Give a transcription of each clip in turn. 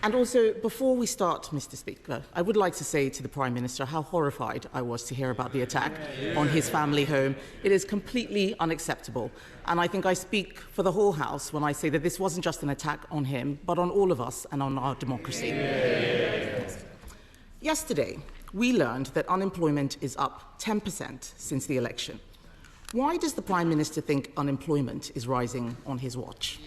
And also, before we start, Mr. Speaker, I would like to say to the Prime Minister how horrified I was to hear about the attack on his family home. It is completely unacceptable. And I think I speak for the whole House when I say that this wasn't just an attack on him, but on all of us and on our democracy. Yesterday, we learned that unemployment is up 10% since the election. Why does the Prime Minister think unemployment is rising on his watch?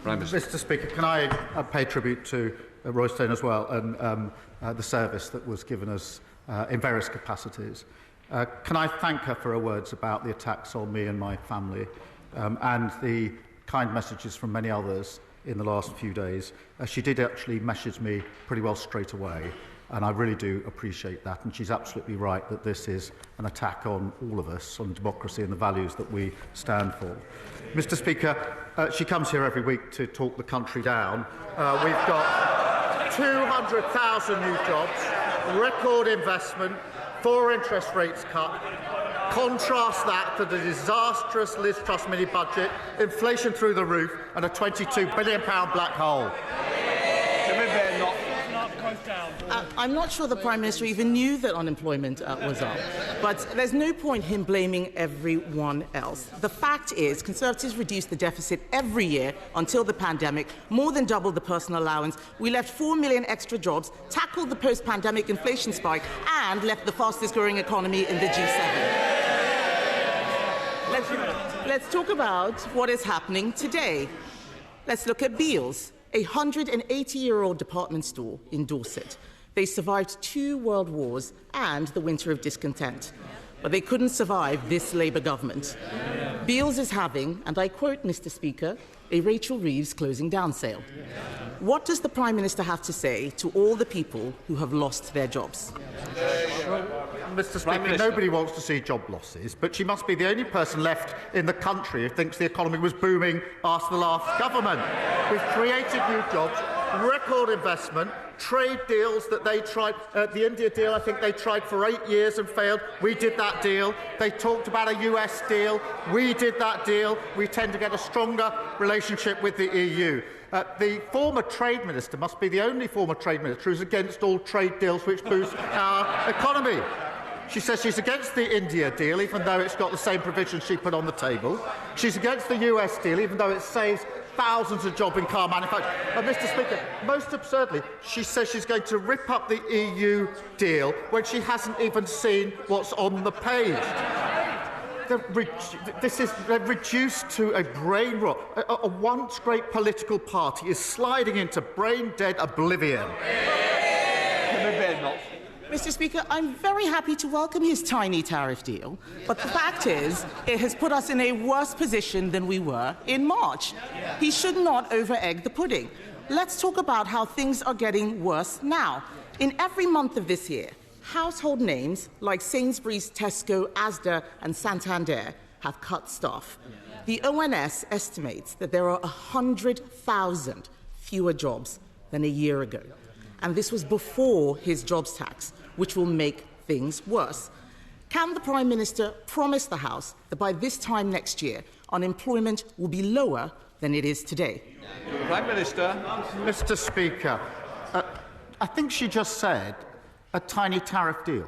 Mr. Speaker, can I pay tribute to Roy Stone as well and the service that was given us in various capacities. Can I thank her for her words about the attacks on me and my family and the kind messages from many others in the last few days. She did actually message me pretty well straight away, and I really do appreciate that. And she's absolutely right that this is an attack on all of us, on democracy and the values that we stand for. Mr. Speaker, she comes here every week to talk the country down. We've got 200,000 new jobs, record investment, 4 interest rates cut. Contrast that to the disastrous Liz Truss mini-budget, inflation through the roof and a £22 billion black hole. I'm not sure the Prime Minister even knew that unemployment was up, but there's no point him blaming everyone else. The fact is, Conservatives reduced the deficit every year until the pandemic, more than doubled the personal allowance. We left 4 million extra jobs, tackled the post-pandemic inflation spike, and left the fastest-growing economy in the G7. Let's talk about what is happening today. Let's look at Beales, a 180-year-old department store in Dorset. They survived 2 world wars and the winter of discontent, but they couldn't survive this Labour government. Beales is having, and I quote, Mr. Speaker, a Rachel Reeves closing down sale. What does the Prime Minister have to say to all the people who have lost their jobs? Mr. Speaker, nobody wants to see job losses, but she must be the only person left in the country who thinks the economy was booming after the last government. We've created new jobs, record investment, trade deals that they tried. The India deal, I think they tried for 8 years and failed. We did that deal. They talked about a US deal. We did that deal. We tend to get a stronger relationship with the EU. The former Trade Minister must be the only former Trade Minister who's against all trade deals which boost our economy. She says she's against the India deal, even though it's got the same provisions she put on the table. She's against the US deal, even though it saves thousands of jobs in car manufacturing. And, Mr. Speaker, most absurdly, she says she's going to rip up the EU deal when she hasn't even seen what's on the page. They're reduced to a brain rot. A once great political party is sliding into brain-dead oblivion. Mr. Speaker, I'm very happy to welcome his tiny tariff deal, but the fact is, it has put us in a worse position than we were in March. He should not over-egg the pudding. Let's talk about how things are getting worse now. In every month of this year, household names like Sainsbury's, Tesco, Asda and Santander have cut staff. The ONS estimates that there are 100,000 fewer jobs than a year ago. And this was before his jobs tax, which will make things worse. Can the Prime Minister promise the House that by this time next year, unemployment will be lower than it is today? Prime Minister. Mr. Speaker, I think she just said a tiny tariff deal.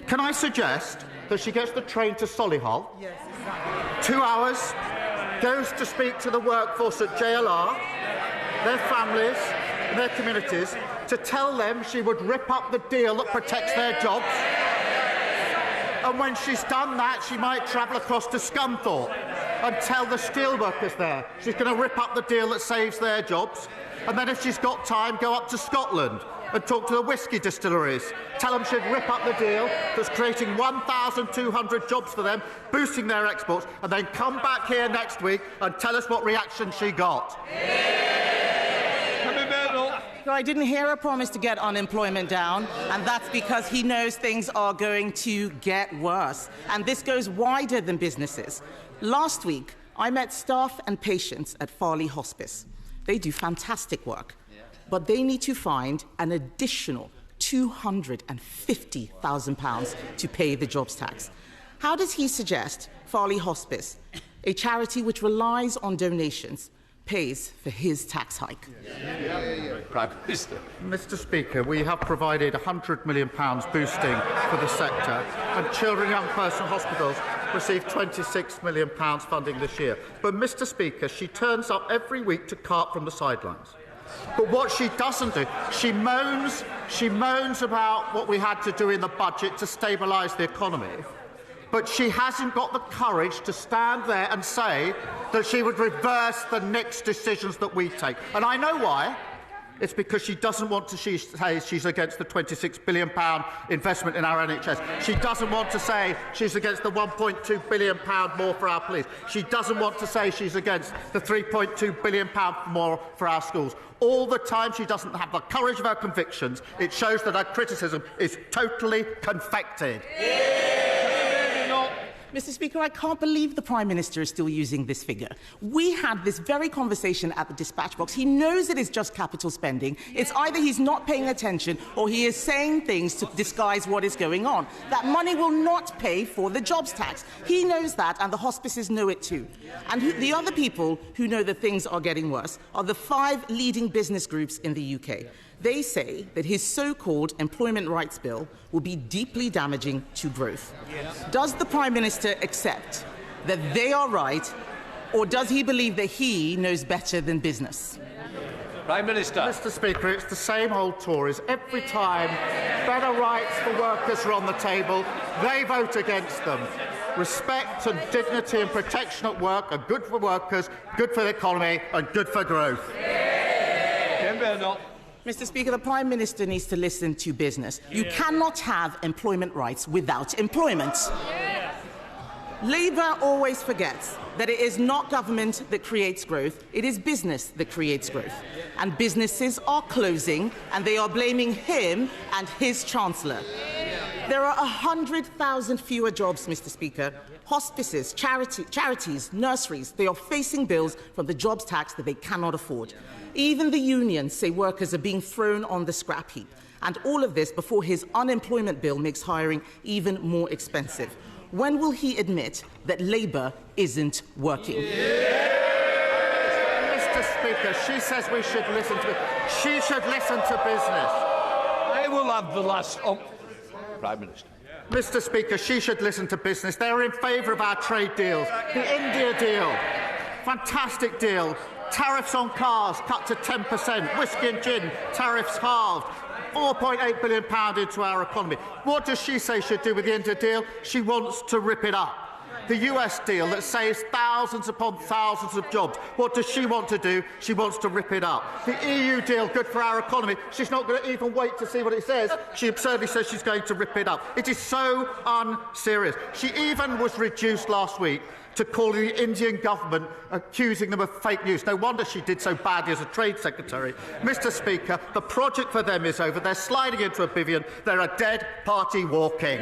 Can I suggest that she gets the train to Solihull, 2 hours, goes to speak to the workforce at JLR, their families and their communities, to tell them she would rip up the deal that protects their jobs. And when she's done that, she might travel across to Scunthorpe and tell the steelworkers there she's going to rip up the deal that saves their jobs. And then if she's got time, go up to Scotland and talk to the whisky distilleries. Tell them she'd rip up the deal that's creating 1,200 jobs for them, boosting their exports, and then come back here next week and tell us what reaction she got. So I didn't hear a promise to get unemployment down, and that's because he knows things are going to get worse. And this goes wider than businesses. Last week, I met staff and patients at Farley Hospice. They do fantastic work, but they need to find an additional £250,000 to pay the jobs tax. How does he suggest Farley Hospice, a charity which relies on donations, pays for his tax hike. Prime Minister. Mr Speaker, we have provided £100 million boosting for the sector, and children and young person hospitals received £26 million funding this year. But, Mr Speaker, she turns up every week to carp from the sidelines. But what she doesn't do, she moans about what we had to do in the budget to stabilise the economy. But she hasn't got the courage to stand there and say that she would reverse the next decisions that we take. And I know why. It's because she doesn't want to say she's against the £26 billion investment in our NHS. She doesn't want to say she's against the £1.2 billion more for our police. She doesn't want to say she's against the £3.2 billion more for our schools. All the time she doesn't have the courage of her convictions. It shows that her criticism is totally confected. Mr Speaker, I can't believe the Prime Minister is still using this figure. We had this very conversation at the dispatch box. He knows it is just capital spending. It's either he's not paying attention or he is saying things to disguise what is going on. That money will not pay for the jobs tax. He knows that, and the hospices know it too. And the other people who know that things are getting worse are the 5 leading business groups in the UK. They say that his so-called employment rights bill will be deeply damaging to growth. Yes. Does the Prime Minister accept that they are right, or does he believe that he knows better than business? Prime Minister. Mr Speaker, it's the same old Tories. Every time better rights for workers are on the table, they vote against them. Respect and dignity and protection at work are good for workers, good for the economy and good for growth. Kemi Badenoch. Mr Speaker, the Prime Minister needs to listen to business. You cannot have employment rights without employment. Labour always forgets that it is not government that creates growth, it is business that creates growth. And businesses are closing, and they are blaming him and his Chancellor. There are 100,000 fewer jobs, Mr Speaker. Hospices, charities, nurseries, they are facing bills from the jobs tax that they cannot afford. Even the unions say workers are being thrown on the scrap heap. And all of this before his unemployment bill makes hiring even more expensive. When will he admit that Labour isn't working? Mr Speaker, she says we should listen to She should listen to business. I will have the last... Prime Minister. Mr Speaker, she should listen to business. They're in favour of our trade deals. The India deal, fantastic deal. Tariffs on cars cut to 10%. Whisky and gin, tariffs halved. £4.8 billion into our economy. What does she say she'd do with the India deal? She wants to rip it up. The US deal that saves thousands upon thousands of jobs. What does she want to do? She wants to rip it up. The EU deal, good for our economy. She's not going to even wait to see what it says. She absurdly says she's going to rip it up. It is so unserious. She even was reduced last week to calling the Indian government, accusing them of fake news. No wonder she did so badly as a Trade Secretary. Mr Speaker, the project for them is over. They're sliding into oblivion. They're a dead party walking.